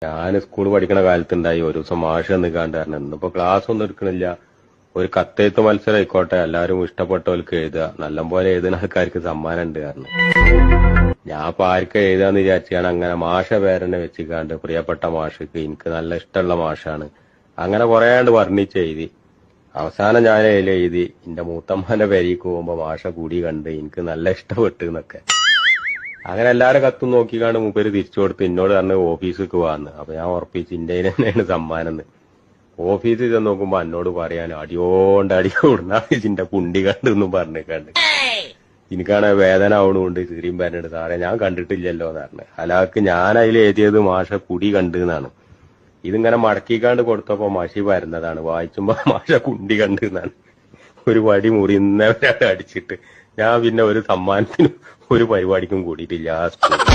ഞാൻ സ്കൂൾ പഠിക്കണ കാലത്തുണ്ടായി ഒരു ദിവസം മാഷ് നിൽക്കാണ്ട് കാരണം ഇന്നിപ്പോ ക്ലാസ് ഒന്നും എടുക്കണില്ല. ഒരു കത്തെഴുത്ത് മത്സരം ആയിക്കോട്ടെ, എല്ലാവരും ഇഷ്ടപ്പെട്ടവർക്ക് എഴുതുക, നല്ലപോലെ എഴുതുന്ന ആൾക്കാർക്ക് സമ്മാനം ഉണ്ട് കാരണം. ഞാൻ ഇപ്പൊ ആർക്കും എഴുതാന്ന് വിചാരിച്ചാണ് അങ്ങനെ മാഷ പേരെന്നെ വെച്ചിക്കാണ്ട് പ്രിയപ്പെട്ട മാഷക്ക് എനിക്ക് നല്ല ഇഷ്ടമുള്ള മാഷാണ് അങ്ങനെ കുറേയാണ്ട് വർണ്ണിച്ച് എഴുതി. അവസാനം ഞാൻ അതിൽ എഴുതി എന്റെ മൂത്തമ്മാന്റെ പെരീക്ക് പോകുമ്പോ മാഷ കൂടി കണ്ട് എനിക്ക് നല്ല ഇഷ്ടപ്പെട്ടു എന്നൊക്കെ. അങ്ങനെ എല്ലാരും കത്തും നോക്കിക്കാണ്ട് മൂപ്പര് തിരിച്ചു കൊടുത്ത് എന്നോട് പറഞ്ഞ് ഓഫീസിലേക്ക് പോവാന്ന്. അപ്പൊ ഞാൻ ഉറപ്പിച്ച് ഇന്ത്യ തന്നെയാണ് സമ്മാനം എന്ന്. ഓഫീസിൽ ചെന്ന് നോക്കുമ്പോ എന്നോട് പറയാൻ അടിയോണ്ടാടിയോടുന്ന ഇതിന്റെ കുണ്ടി കണ്ടെന്നും പറഞ്ഞേക്കാണ്ട് എനിക്കാണ് വേദന ആവണുണ്ട്. ചീറിയും പറഞ്ഞിട്ട് സാറേ ഞാൻ കണ്ടിട്ടില്ലല്ലോ എന്ന് പറഞ്ഞു. അലാക്ക് ഞാൻ അതിൽ എഴുതിയത് മാഷ കുടി കണ്ട് എന്നാണ്. ഇതിങ്ങനെ മടക്കിക്കാണ്ട് കൊടുത്തപ്പോ മഷി വരുന്നതാണ്. വായിച്ചുമ്പോ മാഷ കുണ്ടി കണ്ട് എന്നാണ്. ഒരു വടി മുറിയുന്നവരാണ് അടിച്ചിട്ട്. ഞാൻ പിന്നെ ഒരു സമ്മാനത്തിനും ഒരു പരിപാടിക്കും കൂടിയിട്ടില്ല ആ സ്കൂളിൽ.